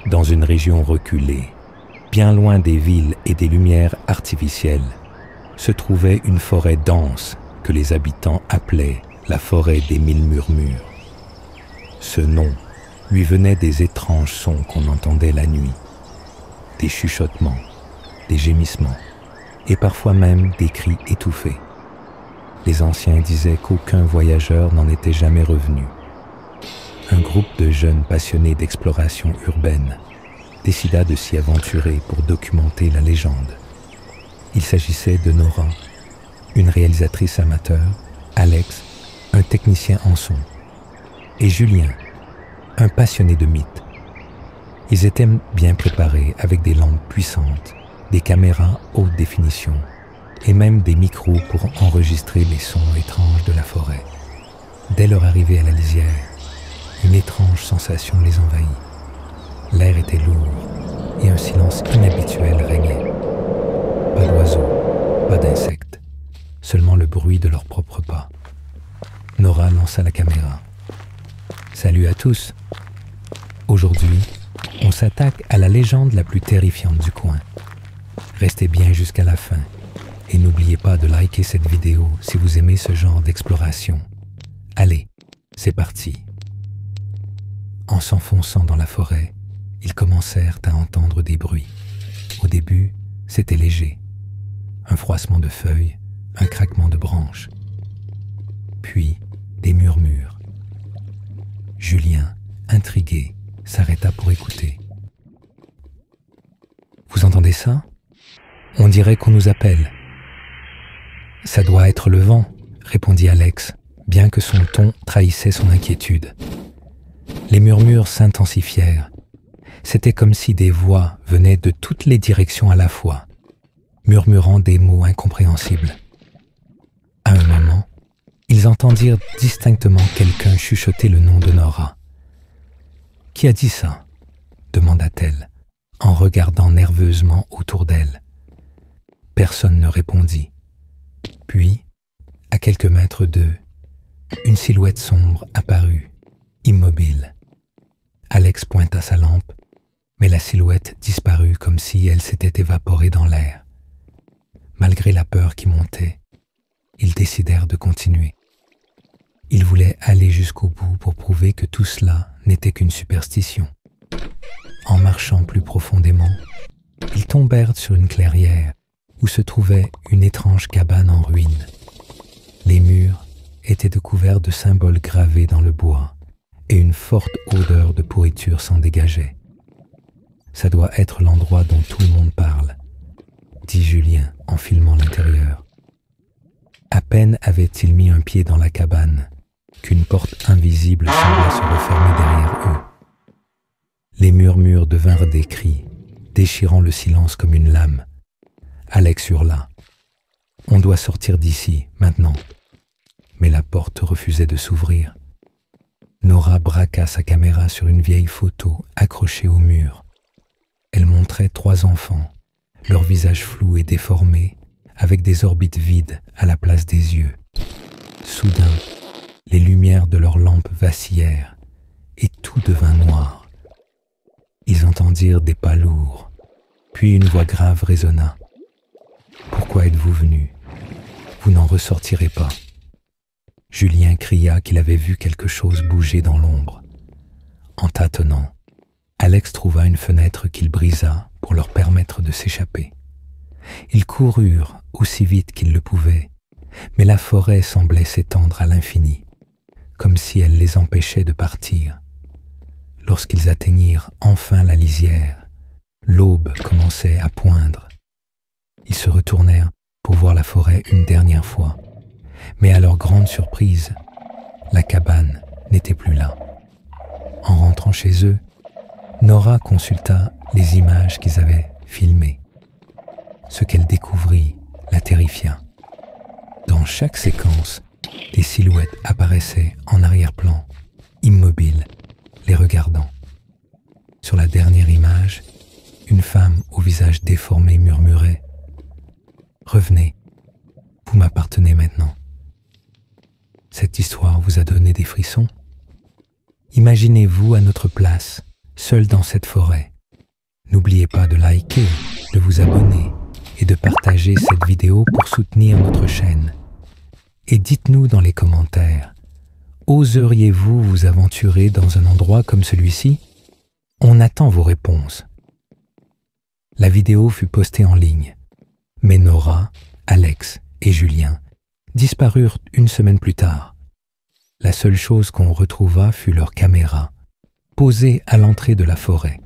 Dans une région reculée, bien loin des villes et des lumières artificielles, se trouvait une forêt dense que les habitants appelaient la forêt des 1000 murmures. Ce nom lui venait des étranges sons qu'on entendait la nuit, des chuchotements, des gémissements et parfois même des cris étouffés. Les anciens disaient qu'aucun voyageur n'en était jamais revenu. Un groupe de jeunes passionnés d'exploration urbaine décida de s'y aventurer pour documenter la légende. Il s'agissait de Nora, une réalisatrice amateur, Alex, un technicien en son, et Julien, un passionné de mythes. Ils étaient bien préparés avec des lampes puissantes, des caméras haute définition et même des micros pour enregistrer les sons étranges de la forêt. Dès leur arrivée à la lisière, une étrange sensation les envahit. L'air était lourd et un silence inhabituel régnait. Pas d'oiseaux, pas d'insectes, seulement le bruit de leurs propres pas. Nora lança la caméra. Salut à tous. Aujourd'hui, on s'attaque à la légende la plus terrifiante du coin. Restez bien jusqu'à la fin et n'oubliez pas de liker cette vidéo si vous aimez ce genre d'exploration. Allez, c'est parti. En s'enfonçant dans la forêt, ils commencèrent à entendre des bruits. Au début, c'était léger. Un froissement de feuilles, un craquement de branches. Puis, des murmures. Julien, intrigué, s'arrêta pour écouter. Vous entendez ça? On dirait qu'on nous appelle. Ça doit être le vent, répondit Alex, bien que son ton trahissait son inquiétude. Les murmures s'intensifièrent. C'était comme si des voix venaient de toutes les directions à la fois, murmurant des mots incompréhensibles. À un moment, ils entendirent distinctement quelqu'un chuchoter le nom de Nora. « Qui a dit ça ?» demanda-t-elle, en regardant nerveusement autour d'elle. Personne ne répondit. Puis, à quelques mètres d'eux, une silhouette sombre apparut, immobile. Alex pointa sa lampe, mais la silhouette disparut comme si elle s'était évaporée dans l'air. Malgré la peur qui montait, ils décidèrent de continuer. Ils voulaient aller jusqu'au bout pour prouver que tout cela n'était qu'une superstition. En marchant plus profondément, ils tombèrent sur une clairière où se trouvait une étrange cabane en ruine. Les murs étaient couverts de symboles gravés dans le bois et une forte odeur de pourriture s'en dégageait. « Ça doit être l'endroit dont tout le monde parle », dit Julien en filmant l'intérieur. À peine avait-il mis un pied dans la cabane qu'une porte invisible sembla se refermer derrière eux. Les murmures devinrent des cris, déchirant le silence comme une lame. Alex hurla. « On doit sortir d'ici, maintenant !» Mais la porte refusait de s'ouvrir. Nora braqua sa caméra sur une vieille photo accrochée au mur. Elle montrait 3 enfants, leurs visages flous et déformés, avec des orbites vides à la place des yeux. Soudain, les lumières de leurs lampes vacillèrent et tout devint noir. Ils entendirent des pas lourds, puis une voix grave résonna. « Pourquoi êtes-vous venus? Vous n'en ressortirez pas. » Julien cria qu'il avait vu quelque chose bouger dans l'ombre. En tâtonnant, Alex trouva une fenêtre qu'il brisa pour leur permettre de s'échapper. Ils coururent aussi vite qu'ils le pouvaient, mais la forêt semblait s'étendre à l'infini, comme si elle les empêchait de partir. Lorsqu'ils atteignirent enfin la lisière, l'aube commençait à poindre. Ils se retournèrent pour voir la forêt une dernière fois, mais à leur grande surprise, la cabane n'était plus là. En rentrant chez eux, Nora consulta les images qu'ils avaient filmées. Ce qu'elle découvrit la terrifia. Dans chaque séquence, des silhouettes apparaissaient en arrière-plan, immobiles, les regardant. Sur la dernière image, une femme au visage déformé murmurait « Revenez, vous m'appartenez maintenant. » Cette histoire vous a donné des frissons? Imaginez-vous à notre place, seul dans cette forêt, N'oubliez pas de liker, de vous abonner et de partager cette vidéo pour soutenir notre chaîne. Et dites-nous dans les commentaires, oseriez-vous vous aventurer dans un endroit comme celui-ci? On attend vos réponses. La vidéo fut postée en ligne, mais Nora, Alex et Julien disparurent une semaine plus tard. La seule chose qu'on retrouva fut leur caméra, posée à l'entrée de la forêt.